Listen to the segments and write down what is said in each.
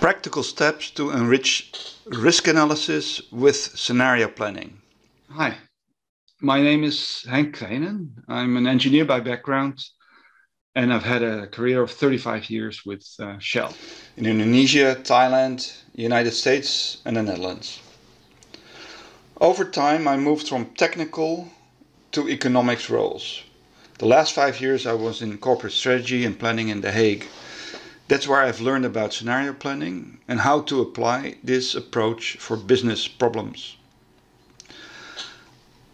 Practical steps to enrich risk analysis with scenario planning. Hi, my name is Henk Krijnen. I'm an engineer by background, and I've had a career of 35 years with Shell. In Indonesia, Thailand, United States and the Netherlands. Over time I moved from technical to economics roles. The last 5 years I was in corporate strategy and planning in The Hague. That's where I've learned about scenario planning and how to apply this approach for business problems.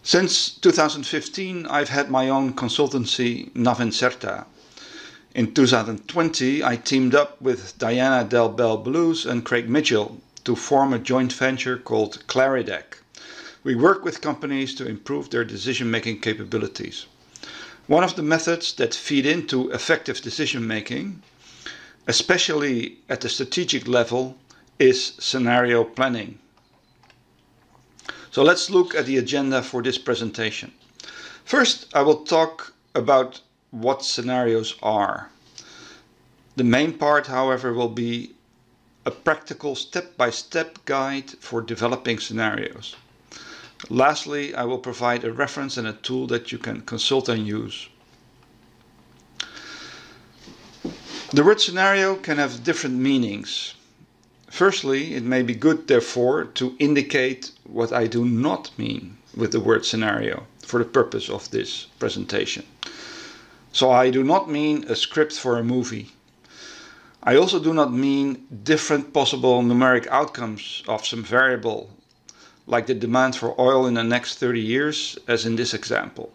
Since 2015 I've had my own consultancy, Navincerta. In 2020 I teamed up with Diana Del Bel Blues and Craig Mitchell to form a joint venture called Claridec. We work with companies to improve their decision-making capabilities. One of the methods that feed into effective decision-making, especially at the strategic level, is scenario planning. So let's look at the agenda for this presentation. First, I will talk about what scenarios are. The main part, however, will be a practical step-by-step guide for developing scenarios. Lastly, I will provide a reference and a tool that you can consult and use. The word scenario can have different meanings. Firstly, it may be good, therefore, to indicate what I do not mean with the word scenario for the purpose of this presentation. So I do not mean a script for a movie. I also do not mean different possible numeric outcomes of some variable, like the demand for oil in the next 30 years, as in this example.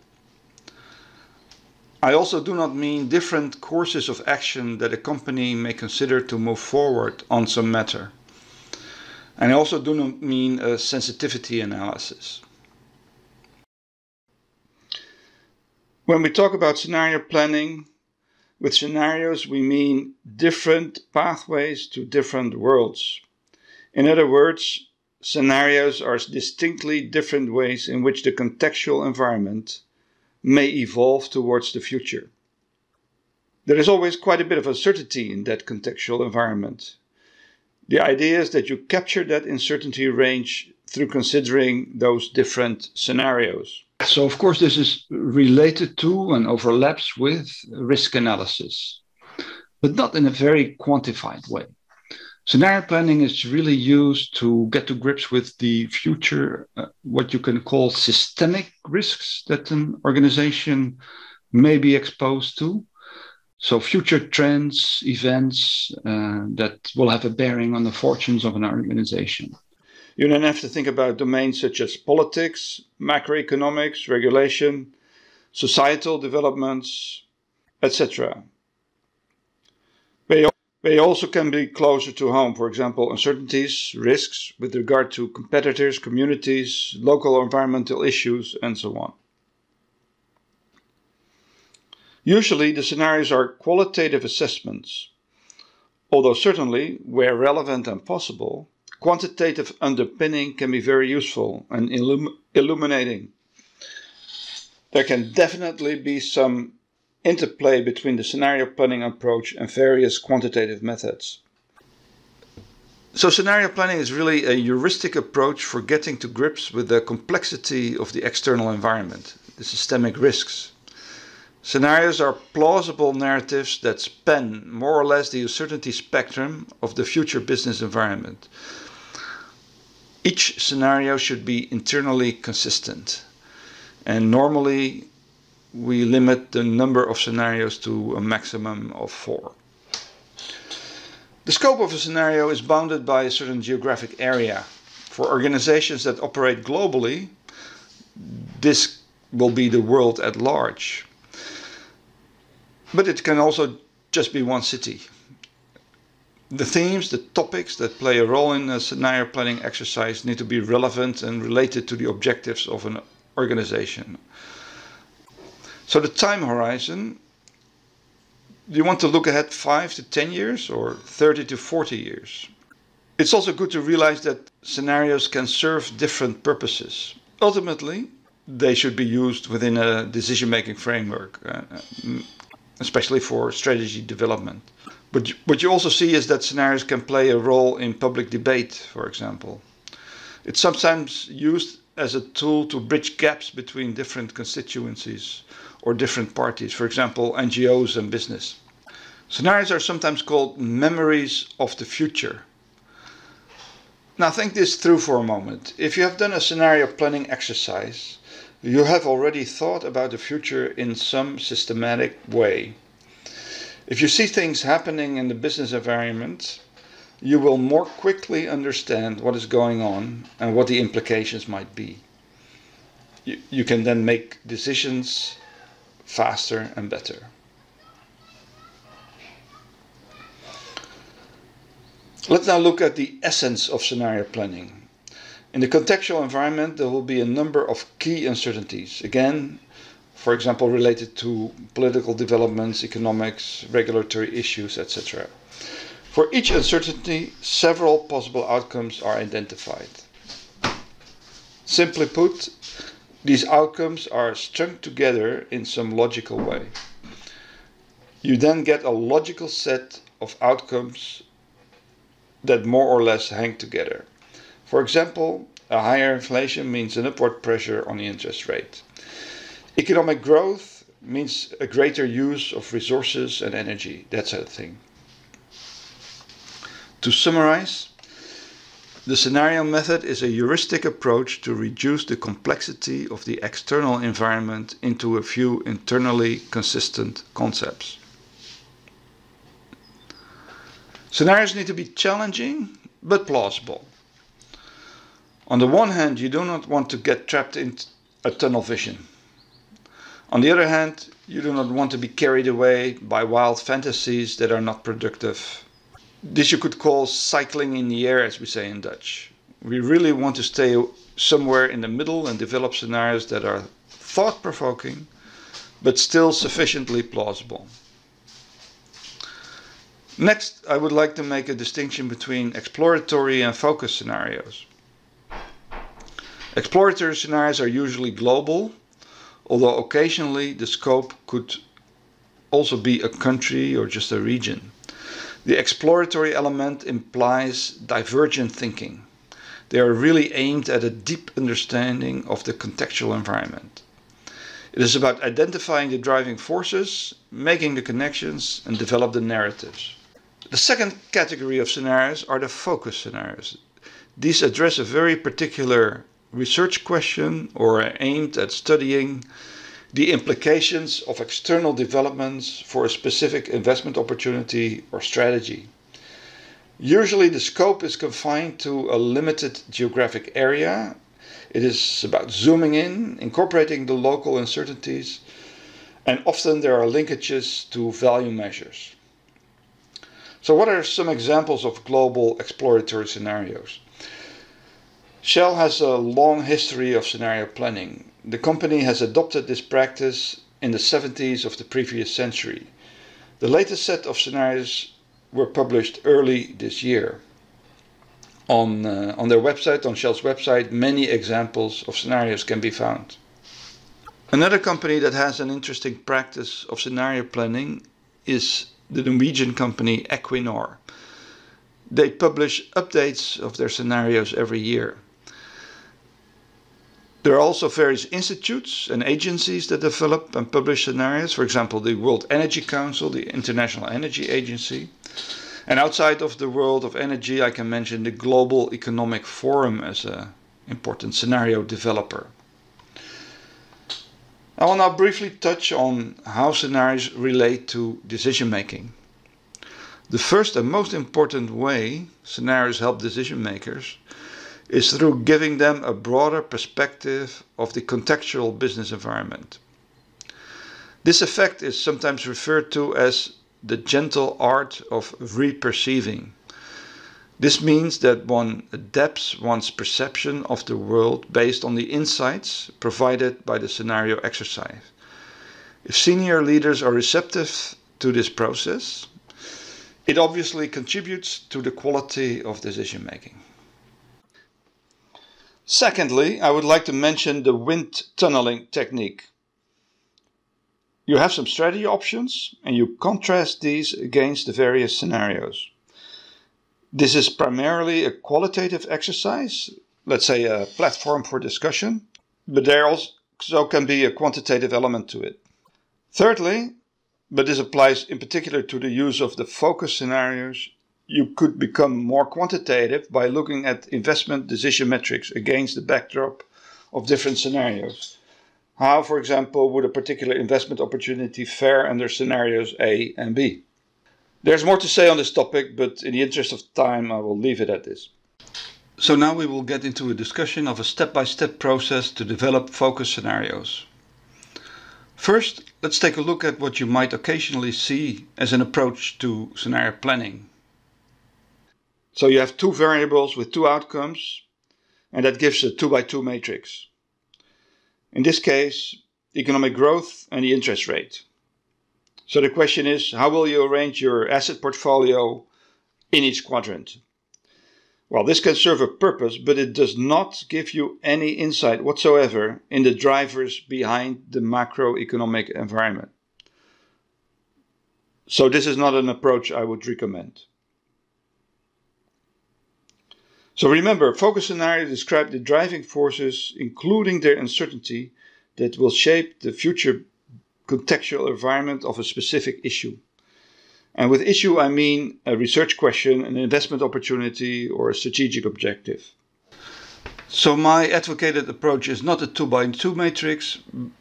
I also do not mean different courses of action that a company may consider to move forward on some matter. And I also do not mean a sensitivity analysis. When we talk about scenario planning, with scenarios we mean different pathways to different worlds. In other words, scenarios are distinctly different ways in which the contextual environment may evolve towards the future. There is always quite a bit of uncertainty in that contextual environment. The idea is that you capture that uncertainty range through considering those different scenarios. So of course this is related to and overlaps with risk analysis, but not in a very quantified way. Scenario planning is really used to get to grips with the future, what you can call systemic risks that an organization may be exposed to. So future trends, events that will have a bearing on the fortunes of an organization. You then have to think about domains such as politics, macroeconomics, regulation, societal developments, etc. They also can be closer to home, for example, uncertainties, risks with regard to competitors, communities, local environmental issues, and so on. Usually the scenarios are qualitative assessments, although certainly, where relevant and possible, quantitative underpinning can be very useful and illuminating. There can definitely be some interplay between the scenario planning approach and various quantitative methods. So scenario planning is really a heuristic approach for getting to grips with the complexity of the external environment, the systemic risks. Scenarios are plausible narratives that span more or less the uncertainty spectrum of the future business environment. Each scenario should be internally consistent, and normally we limit the number of scenarios to a maximum of 4. The scope of a scenario is bounded by a certain geographic area. For organizations that operate globally, this will be the world at large. But it can also just be one city. The themes, the topics that play a role in a scenario planning exercise need to be relevant and related to the objectives of an organization. So the time horizon, do you want to look ahead 5 to 10 years or 30 to 40 years? It's also good to realize that scenarios can serve different purposes. Ultimately, they should be used within a decision-making framework, especially for strategy development. But what you also see is that scenarios can play a role in public debate, for example. It's sometimes used as a tool to bridge gaps between different constituencies or different parties, for example, NGOs and business. Scenarios are sometimes called memories of the future. Now think this through for a moment. If you have done a scenario planning exercise, you have already thought about the future in some systematic way. If you see things happening in the business environment, you will more quickly understand what is going on and what the implications might be. You can then make decisions faster and better. Let's now look at the essence of scenario planning. In the contextual environment, there will be a number of key uncertainties. Again, for example, related to political developments, economics, regulatory issues, etc. For each uncertainty, several possible outcomes are identified. Simply put, these outcomes are strung together in some logical way. You then get a logical set of outcomes that more or less hang together. For example, a higher inflation means an upward pressure on the interest rate. Economic growth means a greater use of resources and energy, that sort of thing. To summarize, the scenario method is a heuristic approach to reduce the complexity of the external environment into a few internally consistent concepts. Scenarios need to be challenging but plausible. On the one hand, you do not want to get trapped in a tunnel vision. On the other hand, you do not want to be carried away by wild fantasies that are not productive. This you could call cycling in the air, as we say in Dutch. We really want to stay somewhere in the middle and develop scenarios that are thought-provoking, but still sufficiently plausible. Next, I would like to make a distinction between exploratory and focus scenarios. Exploratory scenarios are usually global, although occasionally the scope could also be a country or just a region. The exploratory element implies divergent thinking. They are really aimed at a deep understanding of the contextual environment. It is about identifying the driving forces, making the connections, and develop the narratives. The second category of scenarios are the focus scenarios. These address a very particular research question or are aimed at studying the implications of external developments for a specific investment opportunity or strategy. Usually the scope is confined to a limited geographic area. It is about zooming in, incorporating the local uncertainties, and often there are linkages to value measures. So what are some examples of global exploratory scenarios? Shell has a long history of scenario planning. The company has adopted this practice in the 70s of the previous century. The latest set of scenarios were published early this year. On their website, on Shell's website, many examples of scenarios can be found. Another company that has an interesting practice of scenario planning is the Norwegian company Equinor. They publish updates of their scenarios every year. There are also various institutes and agencies that develop and publish scenarios, for example the World Energy Council, the International Energy Agency. And outside of the world of energy, I can mention the Global Economic Forum as an important scenario developer. I will now briefly touch on how scenarios relate to decision making. The first and most important way scenarios help decision makers is through giving them a broader perspective of the contextual business environment. This effect is sometimes referred to as the gentle art of reperceiving. This means that one adapts one's perception of the world based on the insights provided by the scenario exercise. If senior leaders are receptive to this process, it obviously contributes to the quality of decision making. Secondly, I would like to mention the wind tunneling technique. You have some strategy options and you contrast these against the various scenarios. This is primarily a qualitative exercise, let's say a platform for discussion, but there also can be a quantitative element to it. Thirdly, but this applies in particular to the use of the focus scenarios, you could become more quantitative by looking at investment decision metrics against the backdrop of different scenarios. How, for example, would a particular investment opportunity fare under scenarios A and B? There's more to say on this topic, but in the interest of time, I will leave it at this. So now we will get into a discussion of a step-by-step process to develop focus scenarios. First, let's take a look at what you might occasionally see as an approach to scenario planning. So you have two variables with two outcomes, and that gives a 2x2 matrix. In this case, economic growth and the interest rate. So the question is, how will you arrange your asset portfolio in each quadrant? Well, this can serve a purpose, but it does not give you any insight whatsoever in the drivers behind the macroeconomic environment. So this is not an approach I would recommend. So remember, focus scenarios describe the driving forces, including their uncertainty, that will shape the future contextual environment of a specific issue. And with issue, I mean a research question, an investment opportunity, or a strategic objective. So my advocated approach is not a 2x2 matrix,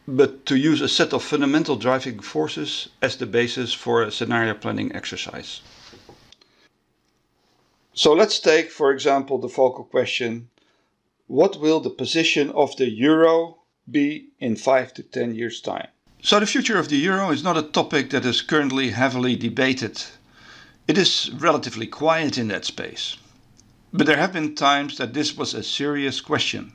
but to use a set of fundamental driving forces as the basis for a scenario planning exercise. So let's take, for example, the focal question, what will the position of the euro be in 5 to 10 years' time? So the future of the euro is not a topic that is currently heavily debated. It is relatively quiet in that space. But there have been times that this was a serious question.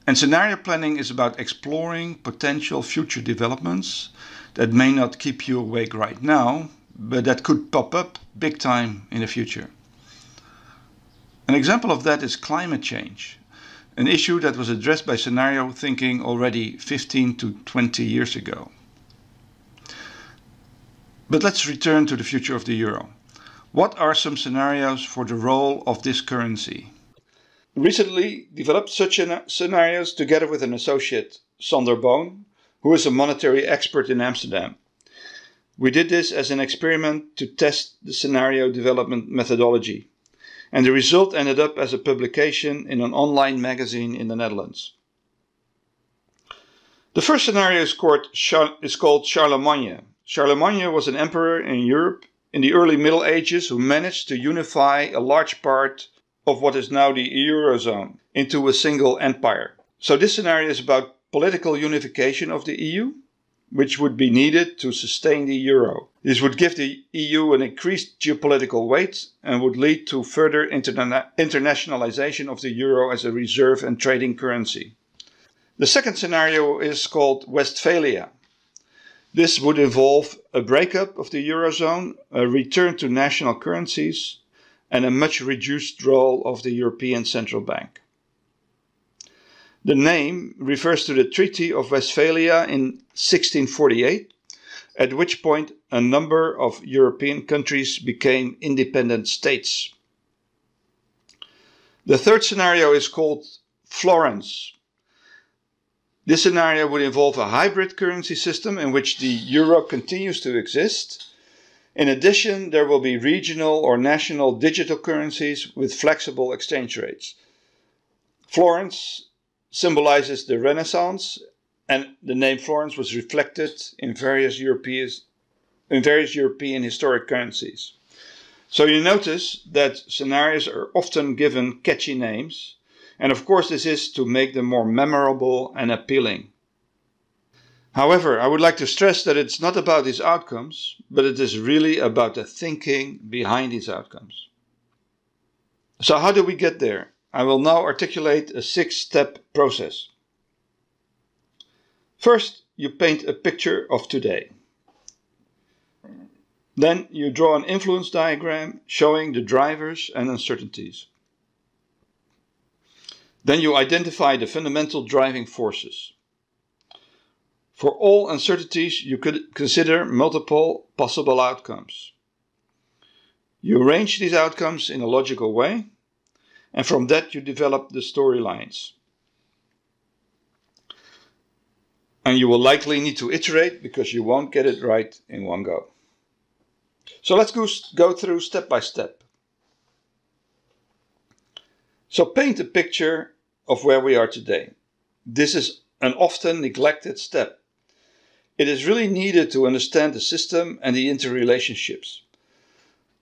And scenario planning is about exploring potential future developments that may not keep you awake right now, but that could pop up big time in the future. An example of that is climate change, an issue that was addressed by scenario thinking already 15 to 20 years ago. But let's return to the future of the euro. What are some scenarios for the role of this currency? Recently developed such scenarios together with an associate, Sander Boon, who is a monetary expert in Amsterdam. We did this as an experiment to test the scenario development methodology. And the result ended up as a publication in an online magazine in the Netherlands. The first scenario is called Charlemagne. Charlemagne was an emperor in Europe in the early Middle Ages who managed to unify a large part of what is now the Eurozone into a single empire. So this scenario is about political unification of the EU, which would be needed to sustain the euro. This would give the EU an increased geopolitical weight and would lead to further internationalization of the euro as a reserve and trading currency. The second scenario is called Westphalia. This would involve a breakup of the eurozone, a return to national currencies, and a much reduced role of the European Central Bank. The name refers to the Treaty of Westphalia in 1648, at which point a number of European countries became independent states. The third scenario is called Florence. This scenario would involve a hybrid currency system in which the euro continues to exist. In addition, there will be regional or national digital currencies with flexible exchange rates. Florence symbolizes the Renaissance, and the name Florence was reflected in various European historic currencies. So you notice that scenarios are often given catchy names, and of course this is to make them more memorable and appealing. However, I would like to stress that it's not about these outcomes, but it is really about the thinking behind these outcomes. So how do we get there? I will now articulate a 6-step process. First, you paint a picture of today. Then you draw an influence diagram showing the drivers and uncertainties. Then you identify the fundamental driving forces. For all uncertainties, you could consider multiple possible outcomes. You arrange these outcomes in a logical way, and from that you develop the storylines. And you will likely need to iterate because you won't get it right in one go. So let's go through step by step. So paint a picture of where we are today. This is an often neglected step. It is really needed to understand the system and the interrelationships.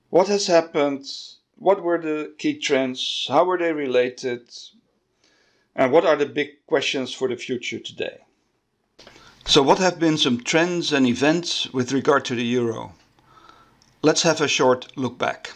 What has happened? What were the key trends? How were they related? And what are the big questions for the future today? So what have been some trends and events with regard to the euro? Let's have a short look back.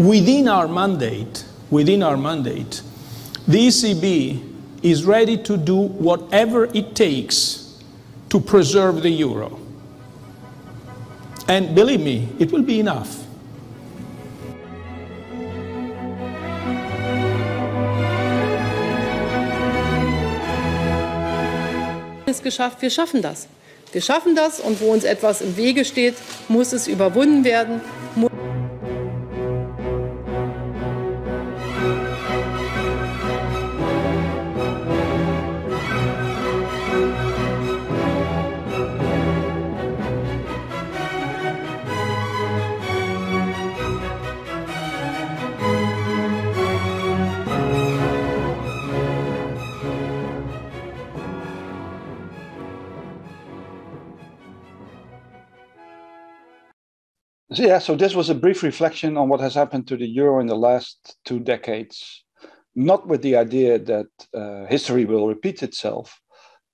Within our mandate, the ECB is ready to do whatever it takes to preserve the euro. And believe me, it will be enough. Es geschafft, wir schaffen das. Wir schaffen das, und wo uns etwas im Wege steht, muss es überwunden werden. Yeah, so this was a brief reflection on what has happened to the euro in the last 2 decades, not with the idea that history will repeat itself,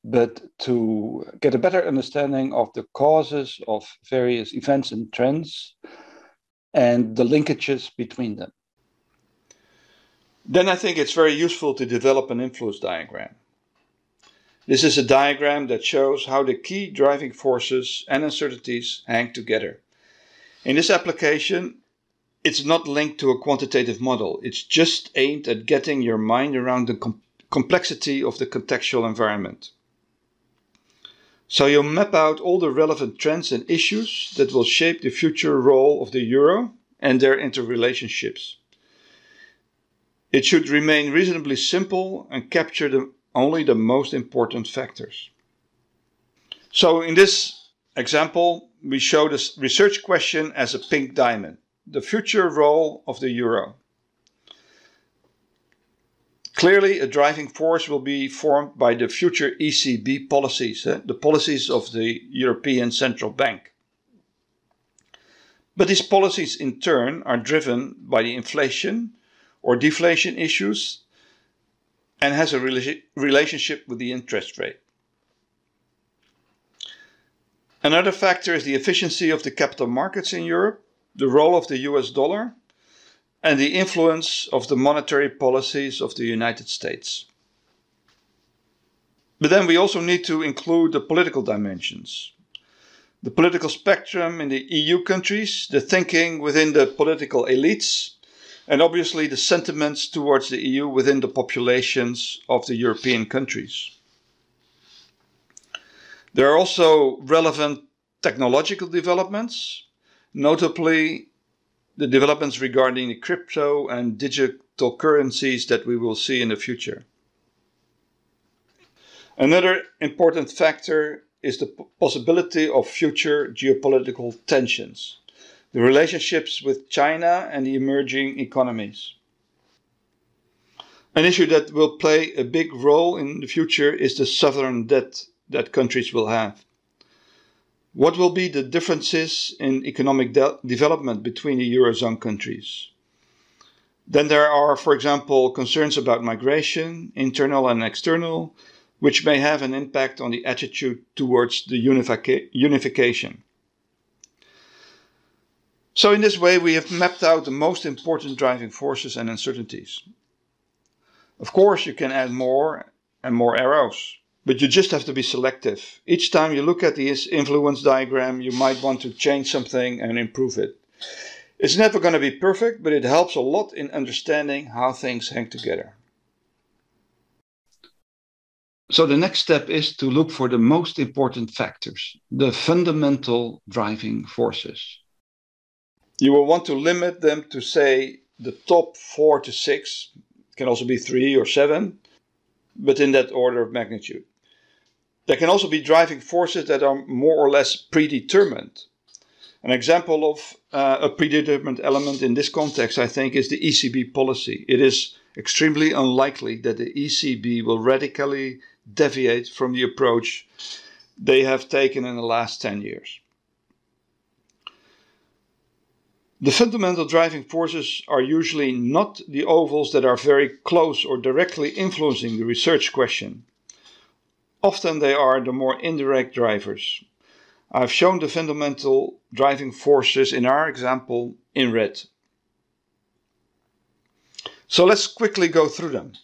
but to get a better understanding of the causes of various events and trends and the linkages between them. Then I think it's very useful to develop an influence diagram. This is a diagram that shows how the key driving forces and uncertainties hang together. In this application, it's not linked to a quantitative model. It's just aimed at getting your mind around the complexity of the contextual environment. So you map out all the relevant trends and issues that will shape the future role of the euro and their interrelationships. It should remain reasonably simple and capture only the most important factors. So in this example, we show this research question as a pink diamond, the future role of the euro. Clearly, a driving force will be formed by the future ECB policies, the policies of the European Central Bank. But these policies in turn are driven by the inflation or deflation issues and has a relationship with the interest rate. Another factor is the efficiency of the capital markets in Europe, the role of the US dollar, and the influence of the monetary policies of the United States. But then we also need to include the political dimensions. The political spectrum in the EU countries, the thinking within the political elites, and obviously the sentiments towards the EU within the populations of the European countries. There are also relevant technological developments, notably the developments regarding the crypto and digital currencies that we will see in the future. Another important factor is the possibility of future geopolitical tensions, the relationships with China and the emerging economies. An issue that will play a big role in the future is the sovereign debt that countries will have. What will be the differences in economic development between the Eurozone countries? Then there are, for example, concerns about migration, internal and external, which may have an impact on the attitude towards the unification. So in this way, we have mapped out the most important driving forces and uncertainties. Of course, you can add more and more arrows, but you just have to be selective. Each time you look at this influence diagram, you might want to change something and improve it. It's never going to be perfect, but it helps a lot in understanding how things hang together. So the next step is to look for the most important factors, the fundamental driving forces. You will want to limit them to, say, the top 4 to 6. It can also be 3 or 7, but in that order of magnitude. There can also be driving forces that are more or less predetermined. An example of a predetermined element in this context, I think, is the ECB policy. It is extremely unlikely that the ECB will radically deviate from the approach they have taken in the last 10 years. The fundamental driving forces are usually not the ovals that are very close or directly influencing the research question. Often they are the more indirect drivers. I've shown the fundamental driving forces in our example in red. So let's quickly go through them.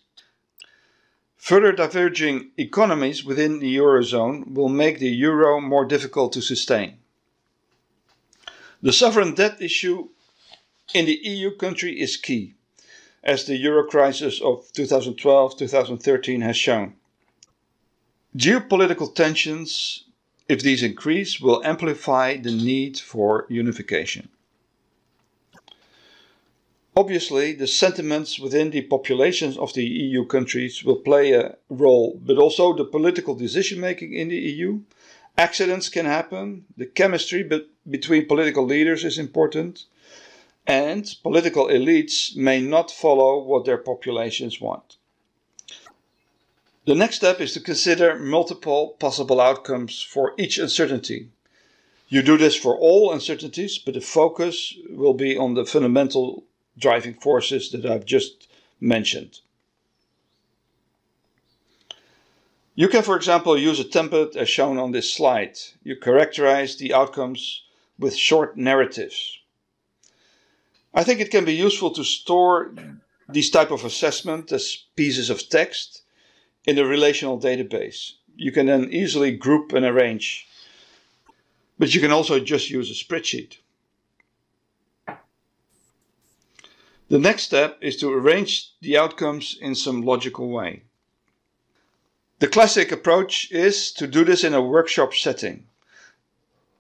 Further diverging economies within the Eurozone will make the euro more difficult to sustain. The sovereign debt issue in the EU country is key, as the euro crisis of 2012-2013 has shown. Geopolitical tensions, if these increase, will amplify the need for unification. Obviously, the sentiments within the populations of the EU countries will play a role, but also the political decision-making in the EU. Accidents can happen, the chemistry between political leaders is important, and political elites may not follow what their populations want. The next step is to consider multiple possible outcomes for each uncertainty. You do this for all uncertainties, but the focus will be on the fundamental driving forces that I've just mentioned. You can, for example, use a template as shown on this slide. You characterize the outcomes with short narratives. I think it can be useful to store these type of assessment as pieces of text in a relational database. You can then easily group and arrange, but you can also just use a spreadsheet. The next step is to arrange the outcomes in some logical way. The classic approach is to do this in a workshop setting.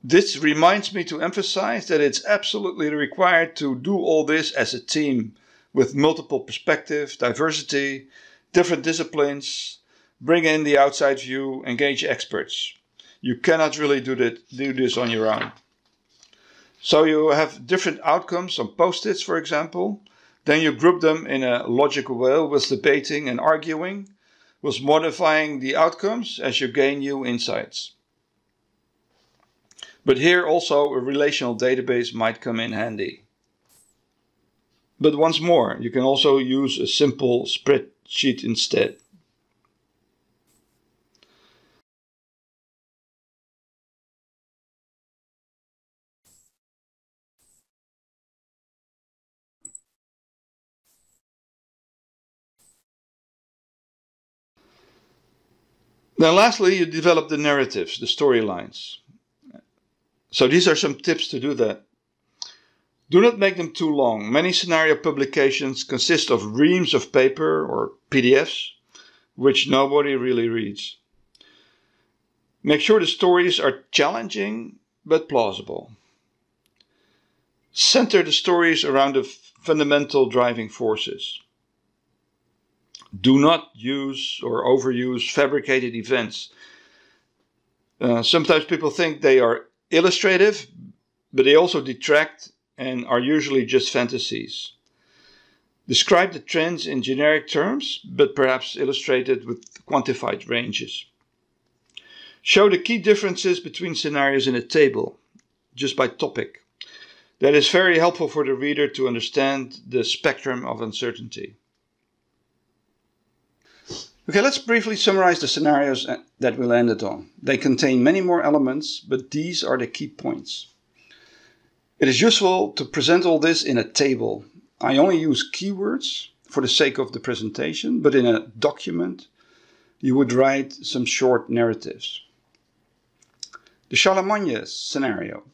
This reminds me to emphasize that it's absolutely required to do all this as a team with multiple perspectives, diversity, different disciplines, bring in the outside view, engage experts. You cannot really do this on your own. So you have different outcomes on post-its, for example. Then you group them in a logical way with debating and arguing, with modifying the outcomes as you gain new insights. But here also a relational database might come in handy. But once more, you can also use a simple spreadsheet instead. Then lastly, you develop the narratives, the storylines. So these are some tips to do that. Do not make them too long. Many scenario publications consist of reams of paper or PDFs, which nobody really reads. Make sure the stories are challenging but plausible. Center the stories around the fundamental driving forces. Do not use or overuse fabricated events. Sometimes people think they are illustrative, but they also detract and are usually just fantasies. Describe the trends in generic terms, but perhaps illustrated with quantified ranges. Show the key differences between scenarios in a table, just by topic. That is very helpful for the reader to understand the spectrum of uncertainty. Okay, let's briefly summarize the scenarios that we landed on. They contain many more elements, but these are the key points. It is useful to present all this in a table. I only use keywords for the sake of the presentation, but in a document you would write some short narratives. The Charlemagne scenario.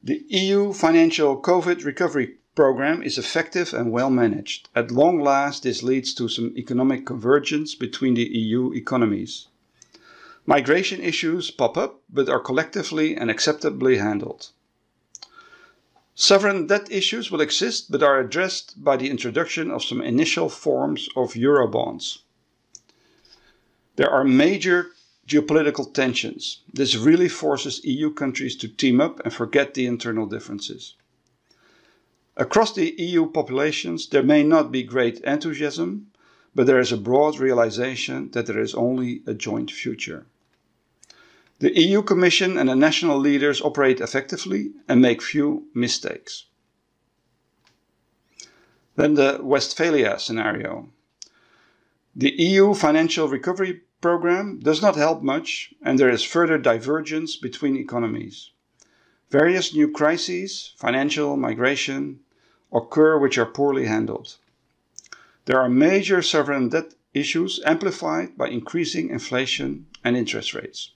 The EU financial COVID recovery program is effective and well managed. At long last, this leads to some economic convergence between the EU economies. Migration issues pop up, but are collectively and acceptably handled. Sovereign debt issues will exist, but are addressed by the introduction of some initial forms of Eurobonds. There are major geopolitical tensions. This really forces EU countries to team up and forget the internal differences. Across the EU populations, there may not be great enthusiasm, but there is a broad realization that there is only a joint future. The EU Commission and the national leaders operate effectively and make few mistakes. Then the Westphalia scenario. The EU financial recovery program does not help much, and there is further divergence between economies. Various new crises, financial, migration, occur which are poorly handled. There are major sovereign debt issues amplified by increasing inflation and interest rates.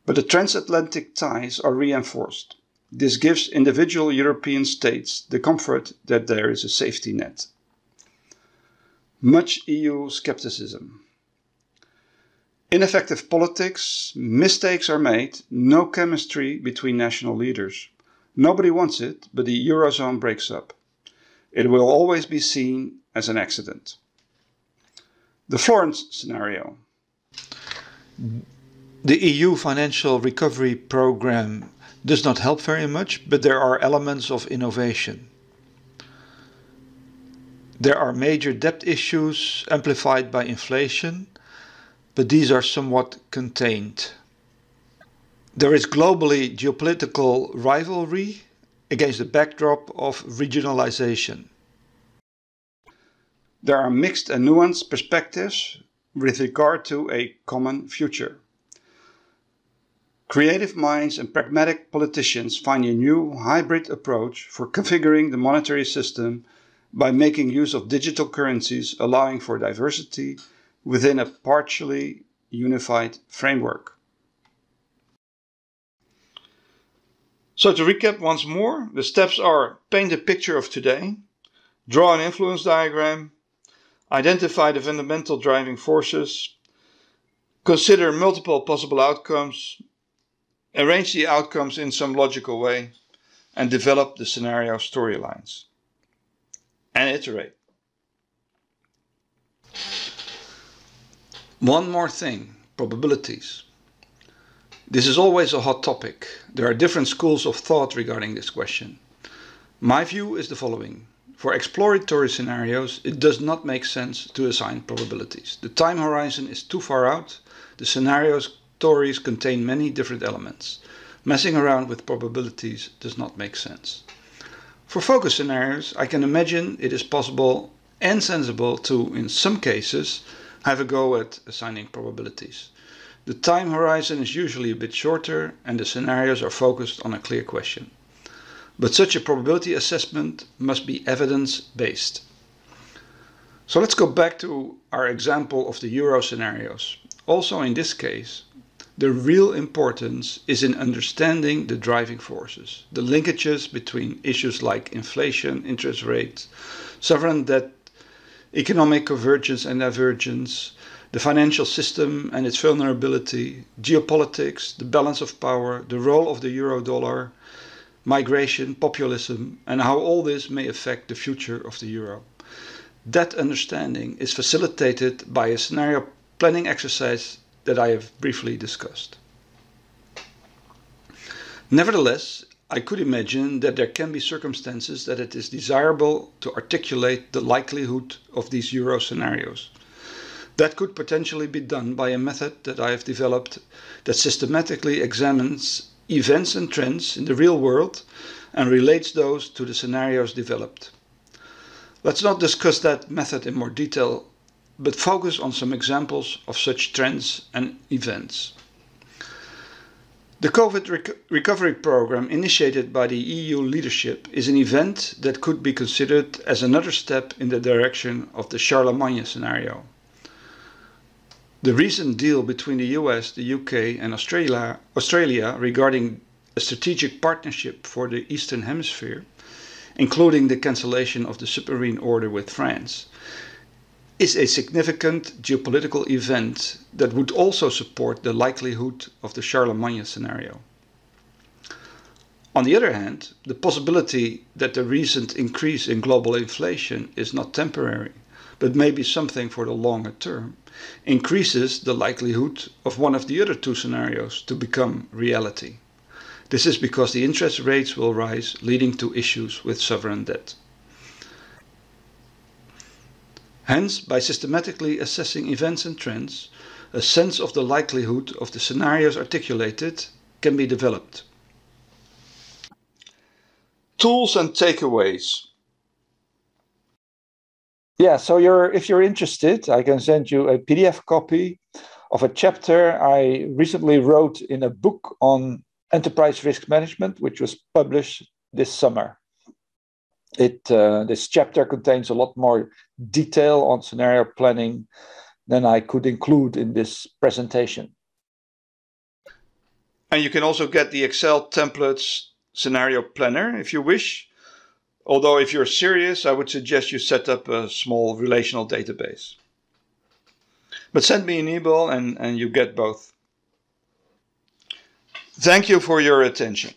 But the transatlantic ties are reinforced. This gives individual European states the comfort that there is a safety net. Much EU skepticism. Ineffective politics, mistakes are made, no chemistry between national leaders. Nobody wants it, but the Eurozone breaks up. It will always be seen as an accident. The Florence scenario. The EU financial recovery program does not help very much, but there are elements of innovation. There are major debt issues amplified by inflation, but these are somewhat contained. There is globally geopolitical rivalry against the backdrop of regionalization. There are mixed and nuanced perspectives with regard to a common future. Creative minds and pragmatic politicians find a new hybrid approach for configuring the monetary system by making use of digital currencies, allowing for diversity within a partially unified framework. So to recap once more, the steps are: paint a picture of today, draw an influence diagram, identify the fundamental driving forces, consider multiple possible outcomes, arrange the outcomes in some logical way, and develop the scenario storylines. And iterate. One more thing, probabilities. This is always a hot topic. There are different schools of thought regarding this question. My view is the following. For exploratory scenarios, it does not make sense to assign probabilities. The time horizon is too far out. The scenarios stories contain many different elements. Messing around with probabilities does not make sense. For focus scenarios, I can imagine it is possible and sensible to, in some cases, have a go at assigning probabilities. The time horizon is usually a bit shorter and the scenarios are focused on a clear question. But such a probability assessment must be evidence-based. So let's go back to our example of the euro scenarios. Also in this case, the real importance is in understanding the driving forces, the linkages between issues like inflation, interest rates, sovereign debt, economic convergence and divergence, the financial system and its vulnerability, geopolitics, the balance of power, the role of the euro-dollar, migration, populism, and how all this may affect the future of the euro. That understanding is facilitated by a scenario planning exercise that I have briefly discussed. Nevertheless, I could imagine that there can be circumstances that it is desirable to articulate the likelihood of these euro scenarios. That could potentially be done by a method that I have developed that systematically examines events and trends in the real world and relates those to the scenarios developed. Let's not discuss that method in more detail, but focus on some examples of such trends and events. The COVID recovery program initiated by the EU leadership is an event that could be considered as another step in the direction of the Charlemagne scenario. The recent deal between the US, the UK and Australia regarding a strategic partnership for the Eastern Hemisphere, including the cancellation of the submarine order with France, is a significant geopolitical event that would also support the likelihood of the Charlemagne scenario. On the other hand, the possibility that the recent increase in global inflation is not temporary, but may be something for the longer term, increases the likelihood of one of the other two scenarios to become reality. This is because the interest rates will rise, leading to issues with sovereign debt. Hence, by systematically assessing events and trends, a sense of the likelihood of the scenarios articulated can be developed. Tools and takeaways. Yeah, so if you're interested, I can send you a PDF copy of a chapter I recently wrote in a book on enterprise risk management, which was published this summer. This chapter contains a lot more detail on scenario planning than I could include in this presentation. And you can also get the Excel templates scenario planner if you wish. Although if you're serious, I would suggest you set up a small relational database. But send me an email and you get both. Thank you for your attention.